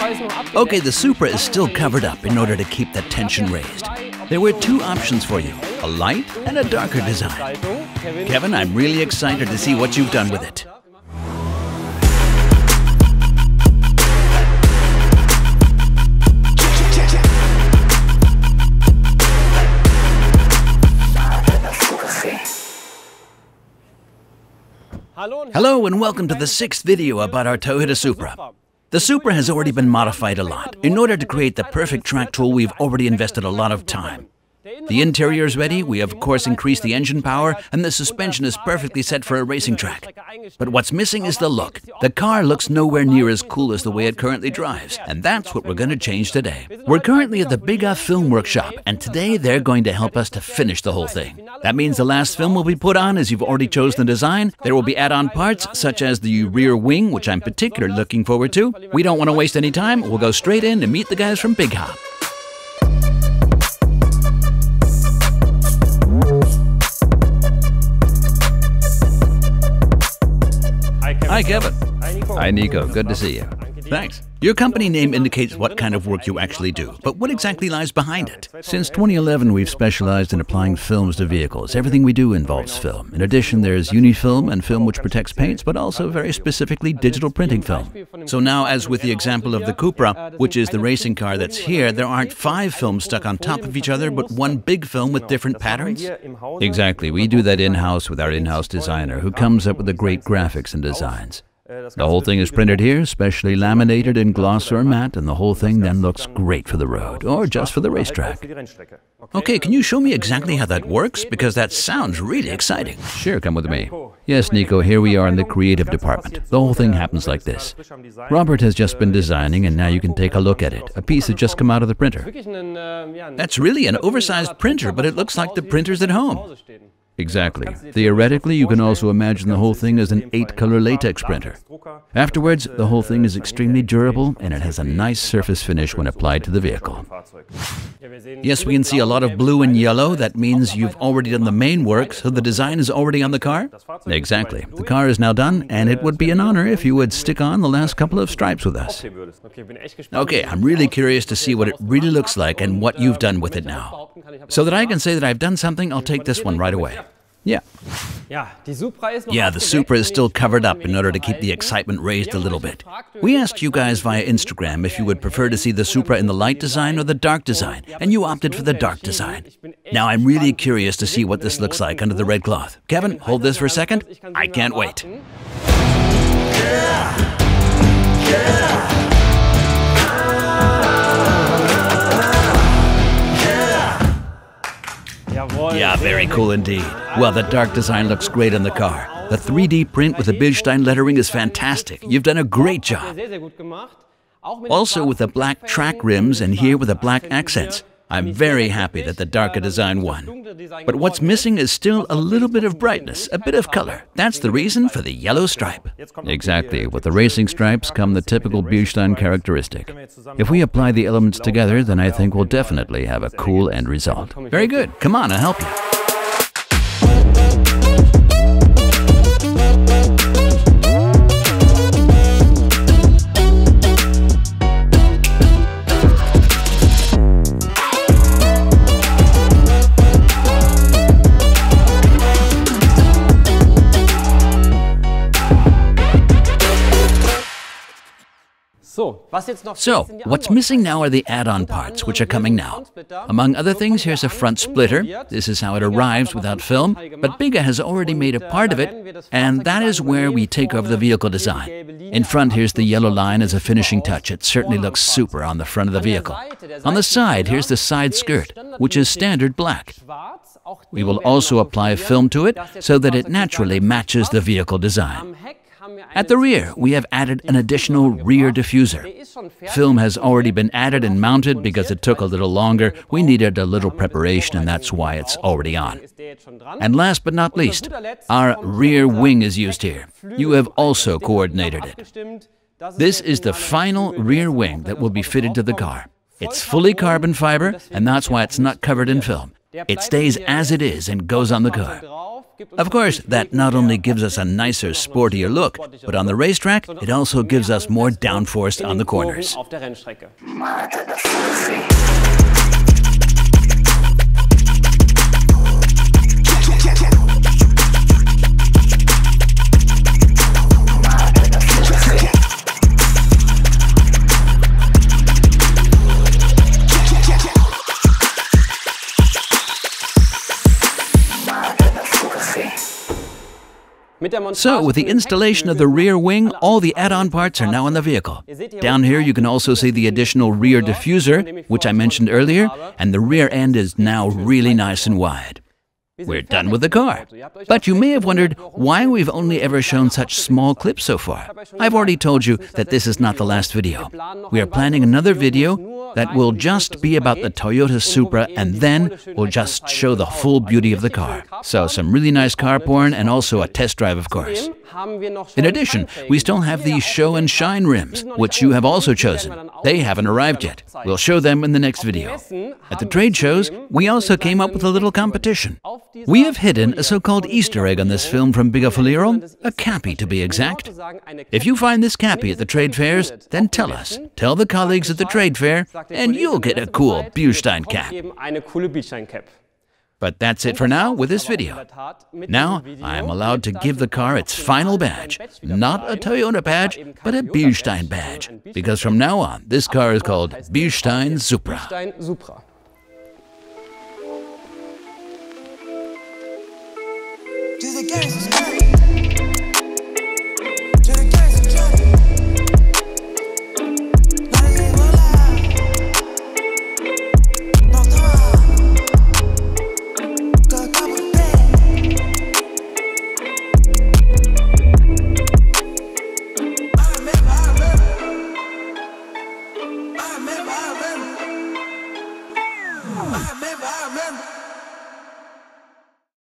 Okay, the Supra is still covered up in order to keep the tension raised. There were two options for you, a light and a darker design. Kevin, I'm really excited to see what you've done with it. Hello and welcome to the 6th video about our Toyota Supra. The Supra has already been modified a lot. In order to create the perfect track tool, we've already invested a lot of time. The interior is ready, we have of course increased the engine power, and the suspension is perfectly set for a racing track. But what's missing is the look. The car looks nowhere near as cool as the way it currently drives, and that's what we're going to change today. We're currently at the Bigga Film Workshop, and today they're going to help us to finish the whole thing. That means the last film will be put on as you've already chosen the design. There will be add-on parts such as the rear wing, which I'm particularly looking forward to. We don't want to waste any time, we'll go straight in and meet the guys from Bigga. Hi, Kevin. Hi, Nico. Good to see you. Thanks. Your company name indicates what kind of work you actually do, but what exactly lies behind it? Since 2011, we've specialized in applying films to vehicles. Everything we do involves film. In addition, there's Unifilm and film which protects paints, but also very specifically digital printing film. So now, as with the example of the Cupra, which is the racing car that's here, there aren't 5 films stuck on top of each other, but one big film with different patterns? Exactly. We do that in-house with our in-house designer, who comes up with the great graphics and designs. The whole thing is printed here, specially laminated in gloss or matte, and the whole thing then looks great for the road, or just for the racetrack. Okay, can you show me exactly how that works? Because that sounds really exciting. Sure, come with me. Yes, Nico, here we are in the creative department. The whole thing happens like this. Robert has just been designing, and now you can take a look at it. A piece has just come out of the printer. That's really an oversized printer, but it looks like the printer's at home. Exactly. Theoretically, you can also imagine the whole thing as an 8-color latex printer. Afterwards, the whole thing is extremely durable and it has a nice surface finish when applied to the vehicle. Yes, we can see a lot of blue and yellow. That means you've already done the main work, so the design is already on the car? Exactly. The car is now done, and it would be an honor if you would stick on the last couple of stripes with us. Okay, I'm really curious to see what it really looks like and what you've done with it now. So that I can say that I've done something, I'll take this one right away. Yeah, the Supra is still covered up in order to keep the excitement raised a little bit. We asked you guys via Instagram if you would prefer to see the Supra in the light design or the dark design, and you opted for the dark design. Now I'm really curious to see what this looks like under the red cloth. Kevin, hold this for a second. I can't wait. Yeah, very cool indeed. Well, the dark design looks great on the car. The 3D print with the Bilstein lettering is fantastic. You've done a great job. Also with the black track rims and here with the black accents. I'm very happy that the darker design won. But what's missing is still a little bit of brightness, a bit of color. That's the reason for the yellow stripe. Exactly. With the racing stripes come the typical Bilstein characteristic. If we apply the elements together, then I think we'll definitely have a cool end result. Very good. Come on, I'll help you. So, what's missing now are the add-on parts, which are coming now. Among other things, here's a front splitter. This is how it arrives without film, but Bigga has already made a part of it, and that is where we take over the vehicle design. In front, here's the yellow line as a finishing touch. It certainly looks super on the front of the vehicle. On the side, here's the side skirt, which is standard black. We will also apply film to it so that it naturally matches the vehicle design. At the rear, we have added an additional rear diffuser. Film has already been added and mounted because it took a little longer. We needed a little preparation, and that's why it's already on. And last but not least, our rear wing is used here. You have also coordinated it. This is the final rear wing that will be fitted to the car. It's fully carbon fiber, and that's why it's not covered in film. It stays as it is and goes on the car. Of course, that not only gives us a nicer, sportier look, but on the racetrack, it also gives us more downforce on the corners. So, with the installation of the rear wing, all the add-on parts are now in the vehicle. Down here you can also see the additional rear diffuser, which I mentioned earlier, and the rear end is now really nice and wide. We're done with the car. But you may have wondered why we've only ever shown such small clips so far. I've already told you that this is not the last video. We are planning another video that will just be about the Toyota Supra, and then we'll just show the full beauty of the car. So some really nice car porn and also a test drive, of course. In addition, we still have these show and shine rims, which you have also chosen. They haven't arrived yet. We'll show them in the next video. At the trade shows, we also came up with a little competition. We have hidden a so-called Easter egg on this film from Bigafalero, a cappy to be exact. If you find this cappy at the trade fairs, then tell us. Tell the colleagues at the trade fair, and you'll get a cool Bilstein cap. But that's it for now with this video. Now, I am allowed to give the car its final badge. Not a Toyota badge, but a Bilstein badge. Because from now on, this car is called Bilstein Supra. I remember.